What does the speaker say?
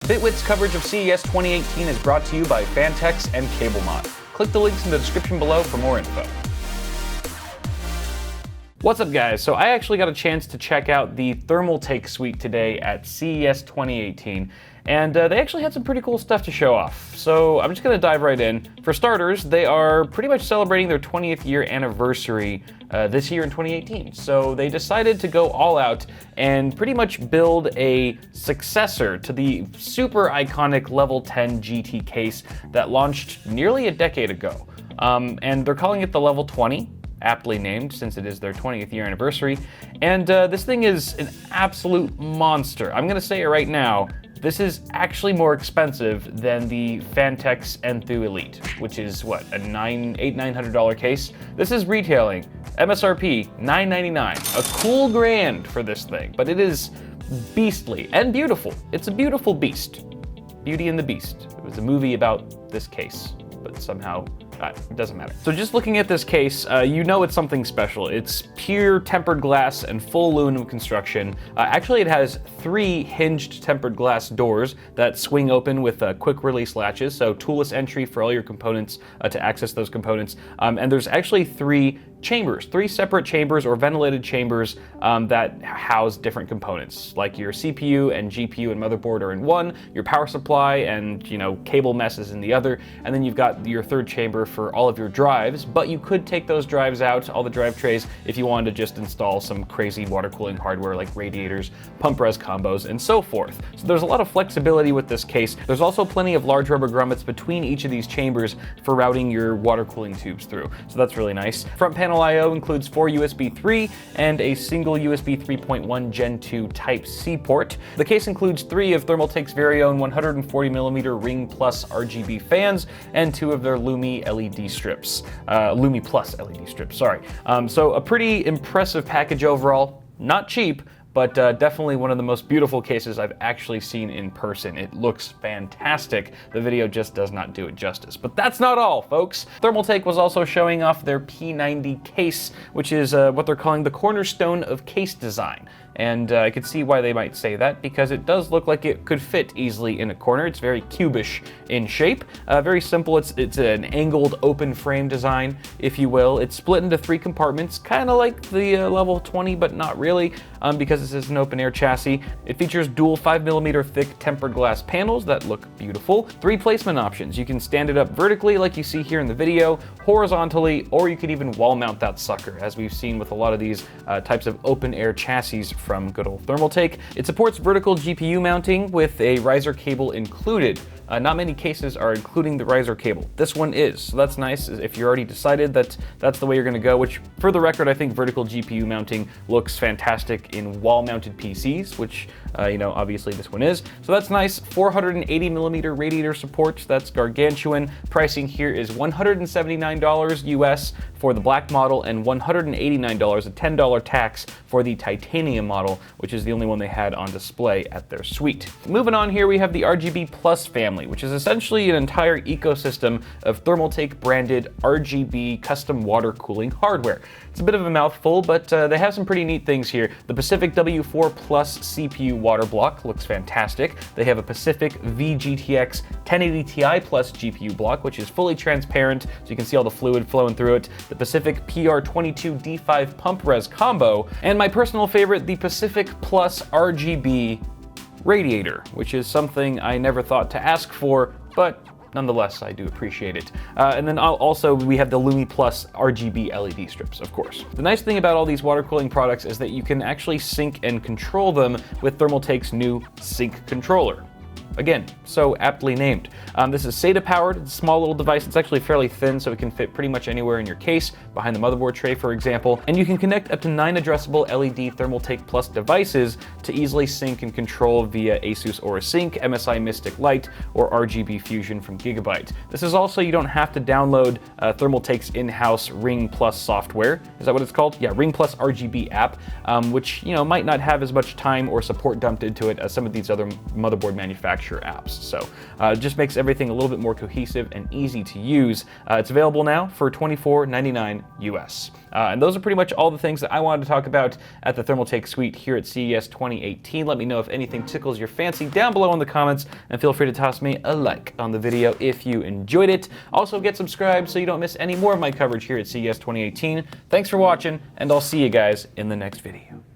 Bitwit's coverage of CES 2018 is brought to you by Fantex and CableMod. Click the links in the description below for more info. What's up, guys? So I actually got a chance to check out the Thermaltake suite today at CES 2018, and they actually had some pretty cool stuff to show off. So I'm just gonna dive right in. For starters, they are pretty much celebrating their 20th year anniversary this year in 2018. So they decided to go all out and pretty much build a successor to the super iconic Level 10 GT case that launched nearly a decade ago. And they're calling it the Level 20. Aptly named since it is their 20th year anniversary. And this thing is an absolute monster. I'm gonna say it right now, this is actually more expensive than the Fantex Enthoo Elite, which is what, a $900 case? This is retailing, MSRP $999, a cool grand for this thing, but it is beastly and beautiful. It's a beautiful beast. Beauty and the Beast. It was a movie about this case, but somehow it doesn't matter. So just looking at this case, you know it's something special. It's pure tempered glass and full aluminum construction. Actually, it has 3 hinged tempered glass doors that swing open with quick release latches, so toolless entry for all your components to access those components. And there's actually 3 chambers, 3 separate chambers or ventilated chambers that house different components, like your CPU and GPU and motherboard are in one, your power supply and cable messes in the other, and then you've got your 3rd chamber for all of your drives. But you could take those drives out, all the drive trays, if you wanted to just install some crazy water cooling hardware like radiators, pump res combos, and so forth. So there's a lot of flexibility with this case. There's also plenty of large rubber grommets between each of these chambers for routing your water cooling tubes through. So that's really nice. Front panel I/O includes 4 USB 3 and a single USB 3.1 Gen 2 Type-C port. The case includes 3 of Thermaltake's very own 140mm Ring Plus RGB fans and 2 of their Lumi LED strips. Lumi Plus LED strips, sorry. So a pretty impressive package overall. Not cheap, but definitely one of the most beautiful cases I've actually seen in person. It looks fantastic. The video just does not do it justice. But that's not all, folks. Thermaltake was also showing off their P90 Case, which is what they're calling the cornerstone of case design. And I could see why they might say that, because it does look like it could fit easily in a corner. It's very cubish in shape. Very simple. It's an angled open frame design, if you will. It's split into 3 compartments, kind of like the Level 20, but not really, because this is an open air chassis. It features dual 5mm thick tempered glass panels that look beautiful. 3 placement options. You can stand it up vertically like you see here in the video, horizontally, or you could even wall mount that sucker, as we've seen with a lot of these types of open air chassis from good old Thermaltake. It supports vertical GPU mounting with a riser cable included. Not many cases are including the riser cable. This one is, so that's nice if you're already decided that that's the way you're gonna go, which for the record, I think vertical GPU mounting looks fantastic in wall-mounted PCs, which, obviously this one is. So that's nice. 480mm radiator support, that's gargantuan. Pricing here is $179 US for the black model and $189, a $10 tax for the titanium model, which is the only one they had on display at their suite. Moving on here, we have the RGB Plus family, which is essentially an entire ecosystem of Thermaltake branded RGB custom water cooling hardware. It's a bit of a mouthful, but they have some pretty neat things here. The Pacific W4 Plus CPU water block looks fantastic. They have a Pacific VGTX 1080 Ti Plus GPU block, which is fully transparent, so you can see all the fluid flowing through it. The Pacific PR22 D5 pump res combo, and my personal favorite, the Pacific Plus RGB radiator, which is something I never thought to ask for, but nonetheless, I do appreciate it. And then also we have the Lumi Plus RGB LED strips, of course. The nice thing about all these water cooling products is that you can actually sync and control them with Thermaltake's new Sync controller. Again, so aptly named. This is SATA powered. It's a small little device. It's actually fairly thin, so it can fit pretty much anywhere in your case, behind the motherboard tray, for example. And you can connect up to 9 addressable LED Thermaltake Plus devices to easily sync and control via Asus Aura Sync, MSI Mystic Lite, or RGB Fusion from Gigabyte. This is also, you don't have to download Thermaltake's in-house Ring Plus software. Is that what it's called? Yeah, Ring Plus RGB app, which might not have as much time or support dumped into it as some of these other motherboard manufacturers. your apps. So it just makes everything a little bit more cohesive and easy to use. It's available now for $24.99 US. And those are pretty much all the things that I wanted to talk about at the Thermaltake Suite here at CES 2018. Let me know if anything tickles your fancy down below in the comments, and feel free to toss me a like on the video if you enjoyed it. Also, get subscribed so you don't miss any more of my coverage here at CES 2018. Thanks for watching, and I'll see you guys in the next video.